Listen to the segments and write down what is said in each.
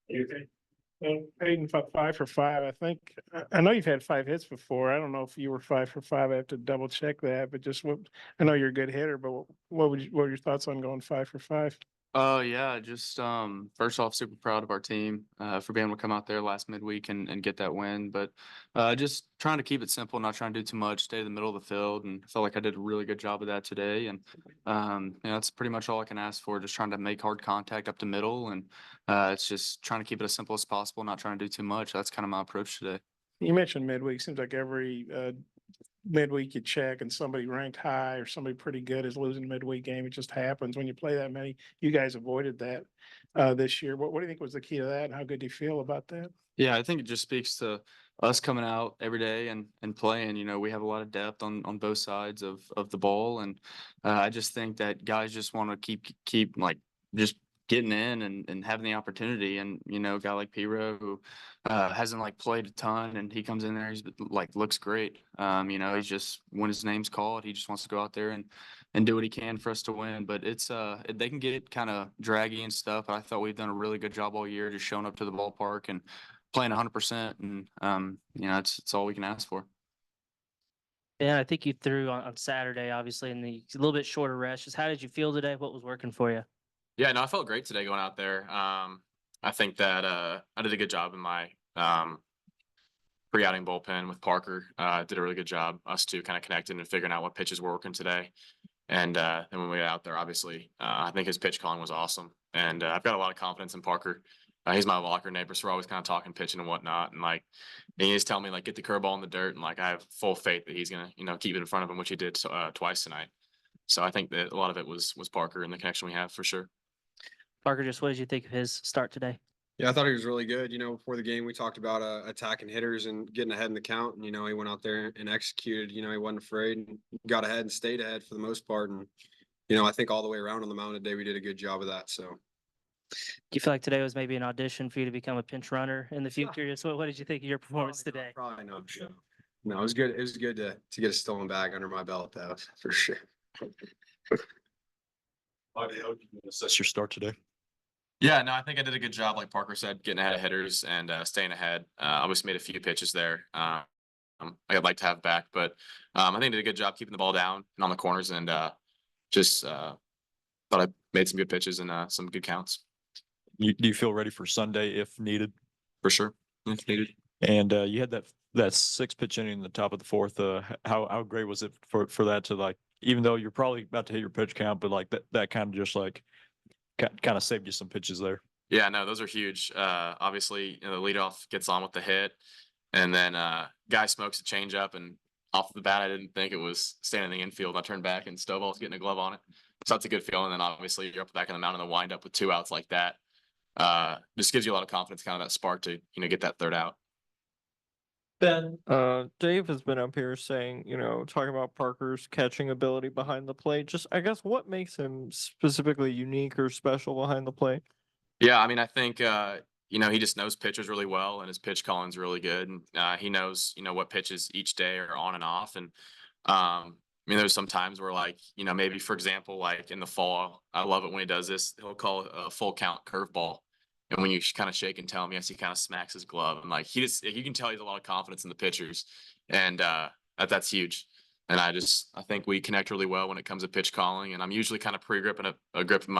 Well, Peyton, 5 for 5. I think I know you've had 5 hits before. I don't know if you were 5 for 5. I have to double check that. But just what I know you're a good hitter. But what were your thoughts on going 5 for 5? Oh yeah, just first off, super proud of our team for being able to come out there last midweek and get that win. But just trying to keep it simple, not trying to do too much, stay in the middle of the field, and I felt like I did a really good job of that today. And that's pretty much all I can ask for. Just trying to make hard contact up the middle, and it's just trying to keep it as simple as possible, not trying to do too much. That's kind of my approach today. You mentioned midweek. Seems like every midweek you check and somebody ranked high or somebody pretty good is losing a midweek game. It just happens when you play that many. You guys avoided that this year. What do you think was the key to that, and how good do you feel about that? Yeah, I think it just speaks to us coming out every day and playing. You know, we have a lot of depth on both sides of the ball, and I just think that guys just want to keep like just getting in and having the opportunity. And you know, a guy like Piro who hasn't like played a ton, and he comes in there, he's like looks great. You know, he's just when his name's called, he just wants to go out there and do what he can for us to win. But it's they can get kind of draggy and stuff. I thought we've done a really good job all year, just showing up to the ballpark and playing 100%, and you know, it's all we can ask for. Yeah, I think you threw on Saturday, obviously, in the a little bit shorter rest. Just how did you feel today? What was working for you? Yeah, no, I felt great today going out there. I think that I did a good job in my pre-outing bullpen with Parker. Did a really good job. Us two kind of connecting and figuring out what pitches were working today. And then when we got out there, obviously, I think his pitch calling was awesome. And I've got a lot of confidence in Parker. He's my locker neighbor, so we're always kind of talking pitching and whatnot. And like, he just tell me like, get the curveball in the dirt, and like, I have full faith that he's gonna, keep it in front of him, which he did twice tonight. So I think that a lot of it was Parker and the connection we have for sure. Parker, just what did you think of his start today? Yeah, I thought he was really good. Before the game, we talked about attacking hitters and getting ahead in the count. And, he went out there and executed. He wasn't afraid and got ahead and stayed ahead for the most part. And, I think all the way around on the mound today, we did a good job of that. So, Do you feel like today was maybe an audition for you to become a pinch runner in the future? So what did you think of your performance today? Probably not. Sure. No, it was good. It was good to get a stolen bag under my belt, though, for sure. How did you assess your start today? Yeah, no, I think I did a good job, like Parker said, getting ahead of hitters and staying ahead. Obviously made a few pitches there. I'd like to have back, but I think I did a good job keeping the ball down and on the corners, and just thought I made some good pitches and some good counts. Do you feel ready for Sunday if needed? For sure, if needed. And you had that 6-pitch inning in the top of the fourth. How great was it for that to, like, even though you're probably about to hit your pitch count, but like that kind of just like kind of saved you some pitches there. Yeah, no, those are huge. Obviously, the leadoff gets on with the hit, and then guy smokes a changeup, and off the bat, I didn't think it was staying in the infield. I turned back, and Stovall's getting a glove on it. So that's a good feeling. And then obviously, you're up back in the mound in the windup with 2 outs like that. Just gives you a lot of confidence, kind of that spark to get that third out. Ben, Dave has been up here saying, talking about Parker's catching ability behind the plate. Just, I guess, what makes him specifically unique or special behind the plate? Yeah, I mean, I think, he just knows pitchers really well, and his pitch calling's really good. And he knows, what pitches each day are on and off. And, there's some times where, like, maybe, for example, like in the fall, I love it when he does this. He'll call a full count curveball. And when you kind of shake and tell him, yes, he kind of smacks his glove. And like, you can tell he's a lot of confidence in the pitchers. And that's huge. And I think we connect really well when it comes to pitch calling. And I'm usually kind of pre-gripping a grip in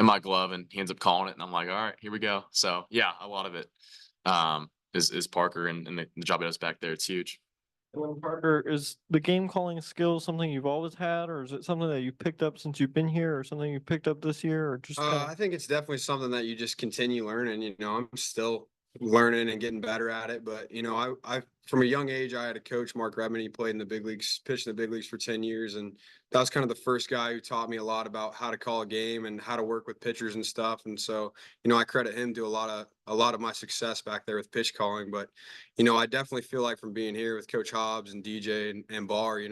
my glove, and he ends up calling it. And I'm like, all right, here we go. So yeah, a lot of it is Parker and the job he does back there. It's huge. Parker, is the game calling skill something you've always had, or is it something that you picked up since you've been here, or something you picked up this year, or just I think it's definitely something that you just continue learning. I'm still learning and getting better at it, but I from a young age, I had a coach, Mark Redmond. He played in the big leagues, pitched in the big leagues for 10 years, and that was kind of the first guy who taught me a lot about how to call a game and how to work with pitchers and stuff. And so, I credit him to a lot of my success back there with pitch calling. But I definitely feel like from being here with Coach Hobbs and DJ and Barr,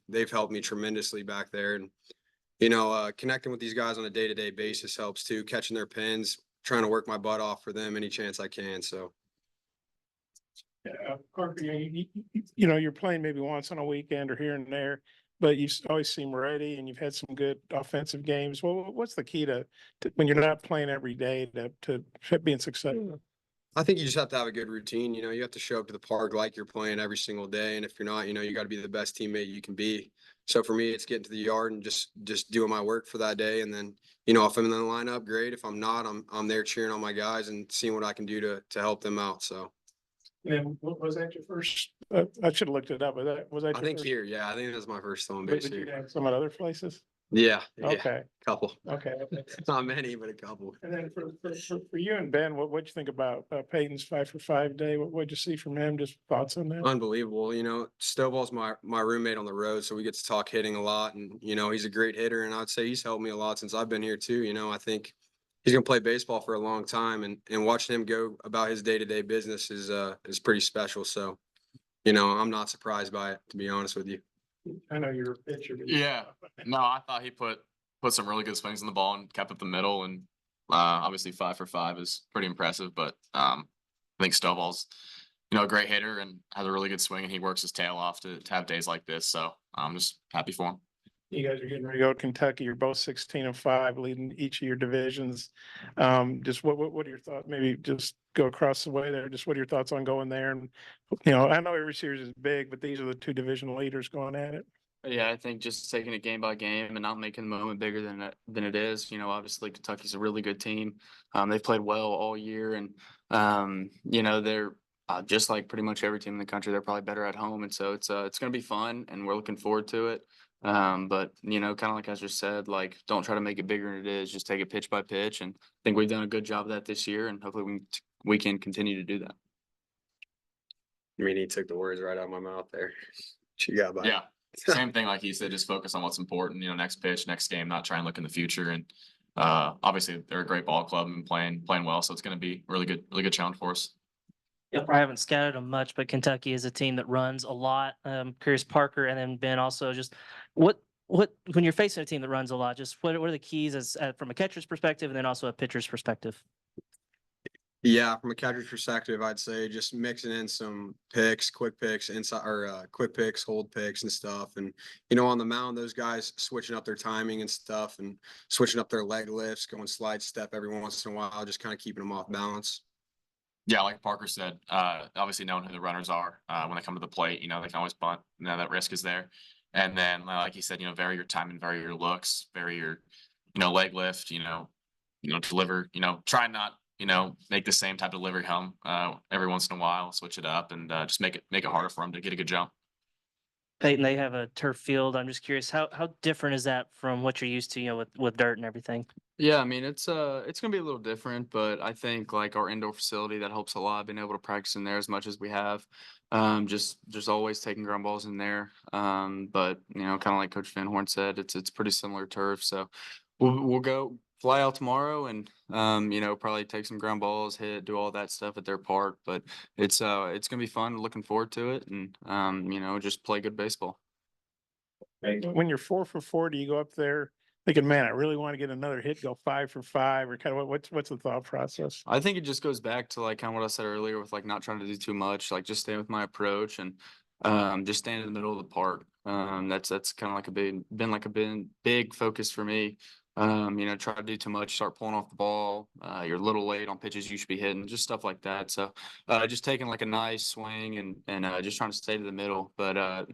they've helped me tremendously back there. And connecting with these guys on a day-to-day basis helps too, catching their pins, trying to work my butt off for them any chance I can. So. Parker, you're playing maybe once on a weekend or here and there. but always seem ready and you've had some good offensive games. Well, what's the key to when you're not playing every day to being successful? I think you just have to have a good routine. You know, you have to show up to the park like you're playing every single day. And if you're not, you know, you got to be the best teammate you can be. So for me, it's getting to the yard and just doing my work for that day. And then, you know, if I'm in the lineup, great. If I'm not, I'm there cheering on my guys and seeing what I can do to help them out. So And what was that your first? I should have looked it up, but was that I your think first? here, yeah, I think that's my first home But base did you here. have some at other places? Yeah, Okay, couple. okay. Not many, but a couple. And then for you and Ben, what'd you think about Peyton's 5-for-5 day? What'd you see from him? Just thoughts on that? Unbelievable. You know, Stovall's my roommate on the road, so we get to talk hitting a lot. And, you know, he's a great hitter. And I'd say he's helped me a lot since I've been here too. You know, I think he's gonna play baseball for a long time and watching him go about his day-to-day business is pretty special. So, you know, I'm not surprised by it, to be honest with you. I know you're a pitcher. But Yeah. No, I thought he put some really good swings on the ball and kept up the middle. And obviously 5-for-5 is pretty impressive. But I think Stovall's, you know, a great hitter and has a really good swing, and he works his tail off to have days like this. So I'm just happy for him. You guys are getting ready to go to Kentucky. You're both 16-5, leading each of your divisions. Just what are your thoughts? Maybe just go across the way there. Just what are your thoughts on going there? And you know, I know every series is big, but these are the two division leaders going at it. Yeah, I think just taking it game by game and not making the moment bigger than it is. You know, obviously Kentucky's a really good team. They've played well all year, and you know they're just like pretty much every team in the country. They're probably better at home, and so it's going to be fun, and we're looking forward to it. But you know, kind of like I just said, like don't try to make it bigger than it is. Just take it pitch by pitch, and I think we've done a good job of that this year, and hopefully we can continue to do that. I mean, he took the words right out of my mouth there. What you got, buddy? Yeah. Same thing, like he said, just focus on what's important, you know, next pitch, next game, not try and look in the future. And obviously they're a great ball club and playing well. So it's gonna be really good challenge for us. Yep, I haven't scouted them much, but Kentucky is a team that runs a lot. Curious Parker and then Ben also just what when you're facing a team that runs a lot, just what are the keys as from a catcher's perspective and then also a pitcher's perspective? Yeah, from a catcher's perspective, I'd say just mixing in some picks, quick picks, inside or quick picks, hold picks and stuff. And, you know, on the mound, those guys switching up their timing and stuff and switching up their leg lifts, going slide step every once in a while, just kind of keeping them off balance. Yeah, like Parker said, obviously knowing who the runners are when they come to the plate, you know, they can always bunt. You know, that risk is there. And then, like you said, you know, vary your timing, vary your looks, vary your, you know, leg lift, you know, deliver, you know, try not, you know, make the same type of delivery home every once in a while, switch it up and just make it harder for them to get a good jump. Peyton, they have a turf field. I'm just curious, how different is that from what you're used to, you know, with dirt and everything? Yeah, I mean it's gonna be a little different, but I think like our indoor facility that helps a lot, being able to practice in there as much as we have. Just always taking ground balls in there. But you know, kind of like Coach Van Horn said, it's pretty similar turf. So we'll go fly out tomorrow and you know, probably take some ground balls, hit, do all that stuff at their park. But it's gonna be fun, looking forward to it, and you know, just play good baseball. When you're 4-for-4, do you go up there thinking, man, I really want to get another hit, go 5-for-5, or kind of what's the thought process? I think it just goes back to like kind of what I said earlier with like not trying to do too much, like just staying with my approach and just staying in the middle of the park. That's kind of like been like a big focus for me. You know, try to do too much, start pulling off the ball. You're a little late on pitches you should be hitting, just stuff like that. So just taking like a nice swing and just trying to stay to the middle. But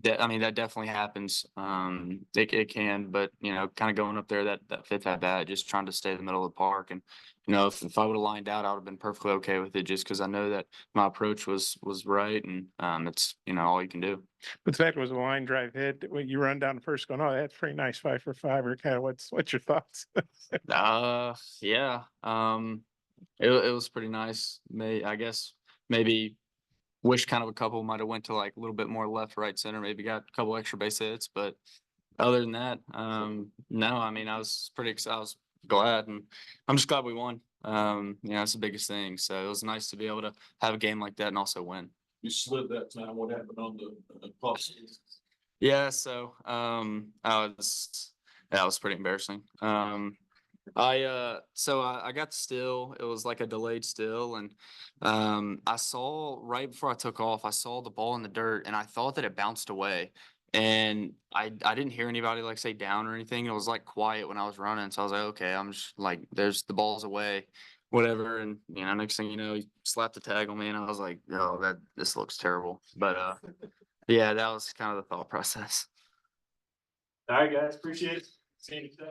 I mean, that definitely happens. It can, but you know, kind of going up there that fifth at bat, just trying to stay in the middle of the park. And you know, if I would have lined out, I would have been perfectly okay with it, just because I know that my approach was right, and it's you know all you can do. But the fact was a line drive hit. When you run down the first, going, oh, that's pretty nice 5-for-5. Or kind of what's your thoughts? Yeah. It was pretty nice. I guess maybe wish kind of a couple might have went to like a little bit more left, right, center, maybe got a couple extra base hits. But other than that, no, I mean, I was I was glad, and I'm just glad we won. You know, that's the biggest thing. So it was nice to be able to have a game like that and also win. You slid that time. What happened on the plus? Yeah. So, that was pretty embarrassing. I got still, it was like a delayed still, and I saw right before I took off, I saw the ball in the dirt and I thought that it bounced away. and I didn't hear anybody like say down or anything. It was like quiet when I was running. So I was like, okay, I'm just like, there's the ball's away, whatever. And next thing you know, he slapped the tag on me and I was like, oh, this looks terrible. But yeah, that was kind of the thought process. All right, guys, appreciate it. See you next time.